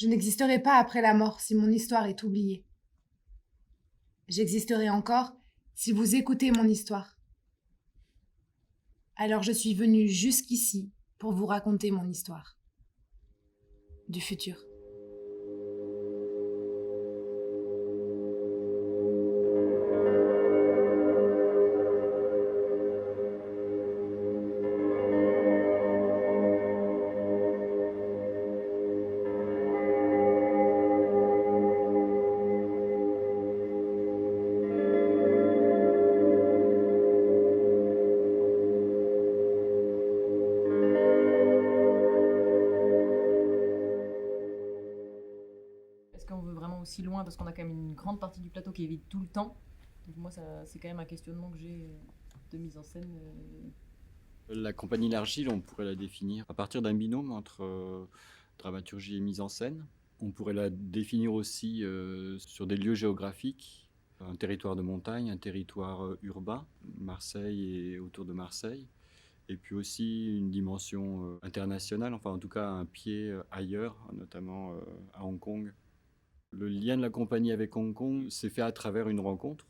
Je n'existerai pas après la mort si mon histoire est oubliée. J'existerai encore si vous écoutez mon histoire. Alors je suis venue jusqu'ici pour vous raconter mon histoire. Du futur. Est-ce qu'on veut vraiment aussi loin parce qu'on a quand même une grande partie du plateau qui est vide tout le temps. Donc moi, c'est quand même un questionnement que j'ai de mise en scène. La compagnie L'Argile, on pourrait la définir à partir d'un binôme entre dramaturgie et mise en scène. On pourrait la définir aussi sur des lieux géographiques, un territoire de montagne, un territoire urbain, Marseille et autour de Marseille, et puis aussi une dimension internationale, enfin en tout cas un pied ailleurs, notamment à Hong Kong. Le lien de la compagnie avec Hong Kong s'est fait à travers une rencontre,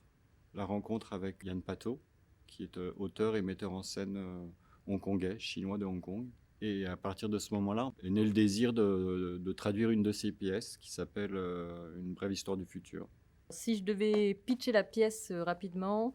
la rencontre avec Yann Pato, qui est auteur et metteur en scène hongkongais, chinois de Hong Kong. Et à partir de ce moment-là, est né le désir de traduire une de ses pièces qui s'appelle Une brève histoire du futur. Si je devais pitcher la pièce rapidement,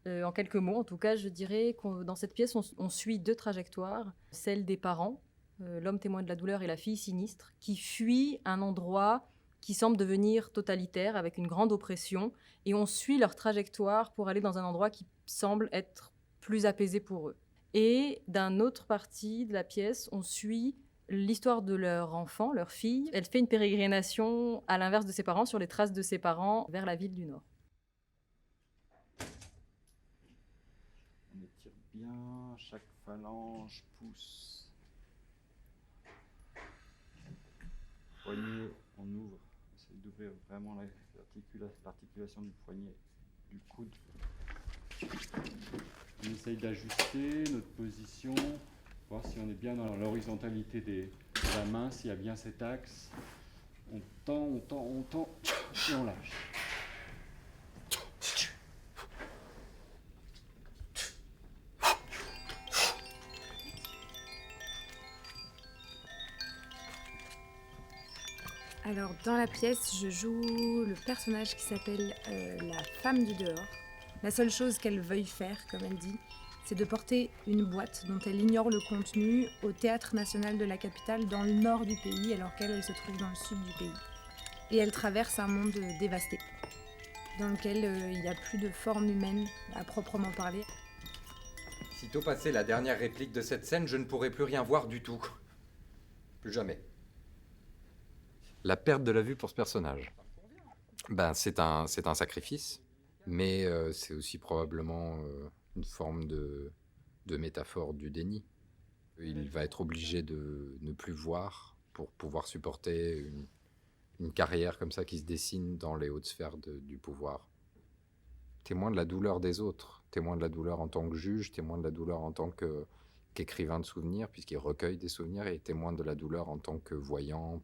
en quelques mots en tout cas, je dirais que dans cette pièce, on suit deux trajectoires. Celle des parents, l'homme témoin de la douleur et la fille sinistre, qui fuient un endroit qui semble devenir totalitaire avec une grande oppression, et on suit leur trajectoire pour aller dans un endroit qui semble être plus apaisé pour eux. Et d'un autre partie de la pièce, on suit l'histoire de leur enfant, leur fille. Elle fait une pérégrination à l'inverse de ses parents, sur les traces de ses parents, vers la ville du Nord. On étire bien, chaque phalange pousse. Poignet, on ouvre. On essaie d'ouvrir vraiment l'articulation du poignet, du coude. On essaye d'ajuster notre position, voir si on est bien dans l'horizontalité de la main, s'il y a bien cet axe. On tend, et on lâche. Alors, dans la pièce, je joue le personnage qui s'appelle la femme du dehors. La seule chose qu'elle veuille faire, comme elle dit, c'est de porter une boîte dont elle ignore le contenu au Théâtre national de la capitale dans le nord du pays, alors qu'elle se trouve dans le sud du pays. Et elle traverse un monde dévasté, dans lequel il n'y a plus de forme humaine à proprement parler. Sitôt passé la dernière réplique de cette scène, je ne pourrai plus rien voir du tout. Plus jamais. La perte de la vue pour ce personnage. C'est un sacrifice, mais c'est aussi probablement une forme de métaphore du déni. Il va être obligé de ne plus voir pour pouvoir supporter une carrière comme ça qui se dessine dans les hautes sphères du pouvoir. Témoin de la douleur des autres, témoin de la douleur en tant que juge, témoin de la douleur en tant qu'écrivain de souvenirs, puisqu'il recueille des souvenirs, et témoin de la douleur en tant que voyant,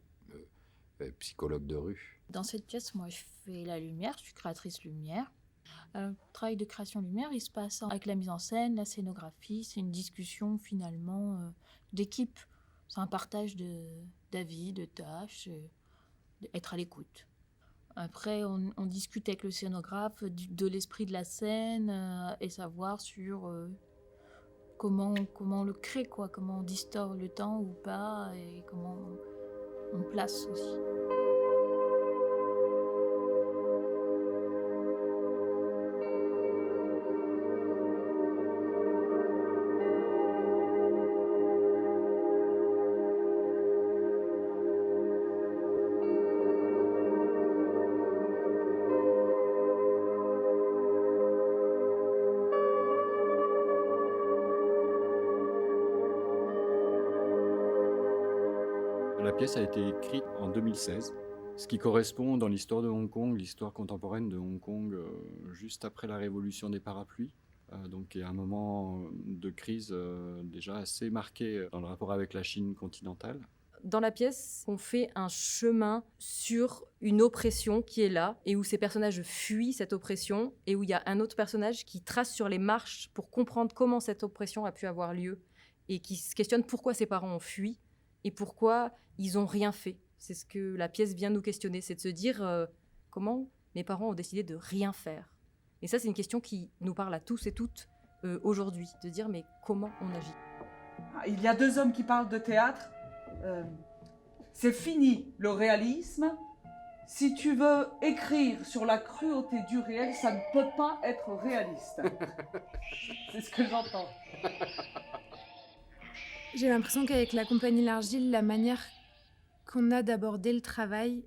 psychologue de rue. Dans cette pièce, moi, je fais la lumière, je suis créatrice lumière. Le travail de création lumière, il se passe avec la mise en scène, la scénographie. C'est une discussion finalement d'équipe. C'est un partage d'avis, de tâches, être à l'écoute. Après, on discute avec le scénographe de l'esprit de la scène et savoir sur comment on le crée, quoi, comment on distord le temps ou pas, et comment on place aussi. La pièce a été écrite en 2016, ce qui correspond dans l'histoire de Hong Kong, l'histoire contemporaine de Hong Kong, juste après la révolution des parapluies. Donc, il y a un moment de crise déjà assez marqué dans le rapport avec la Chine continentale. dans la pièce, on fait un chemin sur une oppression qui est là et où ces personnages fuient cette oppression et où il y a un autre personnage qui trace sur les marches pour comprendre comment cette oppression a pu avoir lieu et qui se questionne pourquoi ses parents ont fui et pourquoi ils n'ont rien fait. C'est ce que la pièce vient nous questionner, c'est de se dire comment mes parents ont décidé de rien faire. Et ça, c'est une question qui nous parle à tous et toutes aujourd'hui, de dire mais comment on agit. Il y a 2 hommes qui parlent de théâtre. C'est fini le réalisme. Si tu veux écrire sur la cruauté du réel, ça ne peut pas être réaliste. C'est ce que j'entends. J'ai l'impression qu'avec la compagnie L'Argile, la manière qu'on a d'aborder le travail,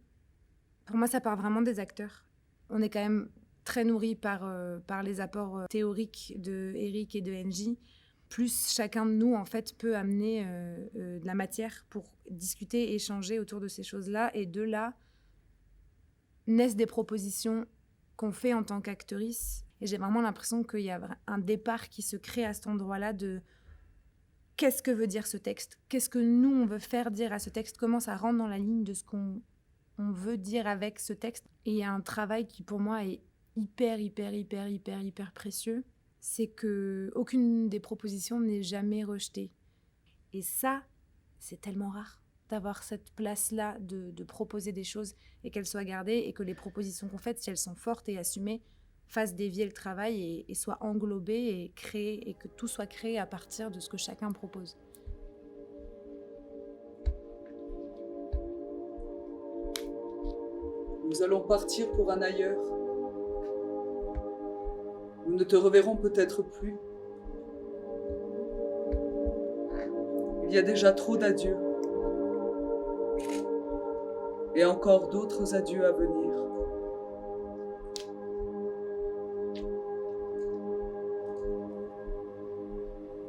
pour moi, ça part vraiment des acteurs. On est quand même très nourri par les apports théoriques de Eric et de NJ. Plus chacun de nous, en fait, peut amener de la matière pour discuter et échanger autour de ces choses-là. Et de là, naissent des propositions qu'on fait en tant qu'actrice. Et j'ai vraiment l'impression qu'il y a un départ qui se crée à cet endroit-là de qu'est-ce que veut dire ce texte ? Qu'est-ce que nous, on veut faire dire à ce texte ? Comment ça rentre dans la ligne de ce qu'on veut dire avec ce texte ? Et il y a un travail qui, pour moi, est hyper précieux. C'est qu'aucune des propositions n'est jamais rejetée. Et ça, c'est tellement rare d'avoir cette place-là de proposer des choses et qu'elles soient gardées et que les propositions qu'on fait, si elles sont fortes et assumées, fassent dévier le travail et soient englobées et créées, et que tout soit créé à partir de ce que chacun propose. Nous allons partir pour un ailleurs. Nous ne te reverrons peut-être plus. Il y a déjà trop d'adieux. Et encore d'autres adieux à venir.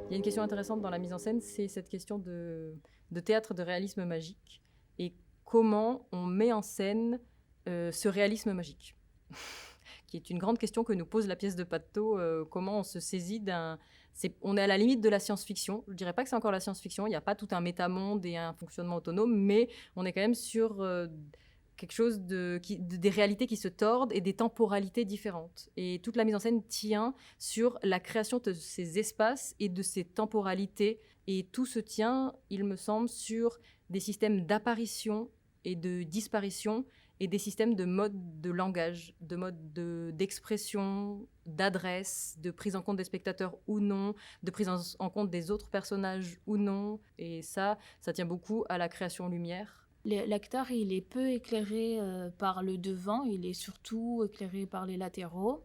Il y a une question intéressante dans la mise en scène, c'est cette question de théâtre de réalisme magique et comment on met en scène ce réalisme magique, qui est une grande question que nous pose la pièce de Patheau, comment on se saisit on est à la limite de la science-fiction. Je ne dirais pas que c'est encore la science-fiction, il n'y a pas tout un métamonde et un fonctionnement autonome, mais on est quand même sur quelque chose des réalités qui se tordent et des temporalités différentes. Et toute la mise en scène tient sur la création de ces espaces et de ces temporalités. Et tout se tient, il me semble, sur des systèmes d'apparition et de disparition et des systèmes de mode de langage, de mode d'expression, d'adresse, de prise en compte des spectateurs ou non, de prise en compte des autres personnages ou non. Et ça tient beaucoup à la création lumière. L'acteur, il est peu éclairé par le devant, il est surtout éclairé par les latéraux.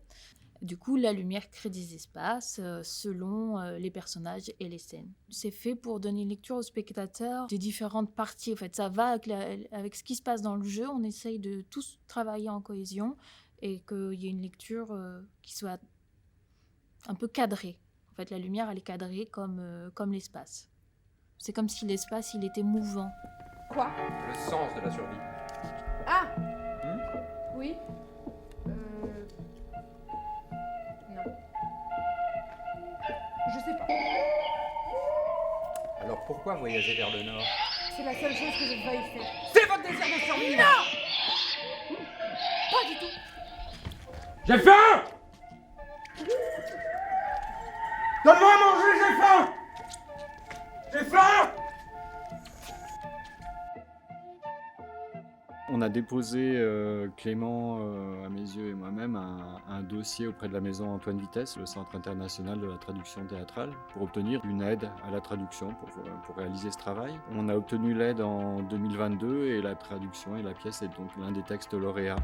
Du coup, la lumière crée des espaces selon les personnages et les scènes. C'est fait pour donner une lecture au spectateur des différentes parties. En fait, ça va avec ce qui se passe dans le jeu. On essaye de tous travailler en cohésion et qu'il y ait une lecture qui soit un peu cadrée. En fait, la lumière, elle est cadrée comme l'espace. C'est comme si l'espace, il était mouvant. Quoi ? Le sens de la survie. Ah Oui. Non. Je sais pas. Alors pourquoi voyager vers le nord ? C'est la seule chose que je veuille faire. C'est votre désir de survie. Non ! Pas du tout. J'ai faim! Donne-moi à manger, j'ai faim! J'ai faim! On a déposé, Clément, à mes yeux et moi-même, un dossier auprès de la maison Antoine Vitesse, le Centre international de la traduction théâtrale, pour obtenir une aide à la traduction, pour réaliser ce travail. On a obtenu l'aide en 2022 et la traduction et la pièce est donc l'un des textes lauréats.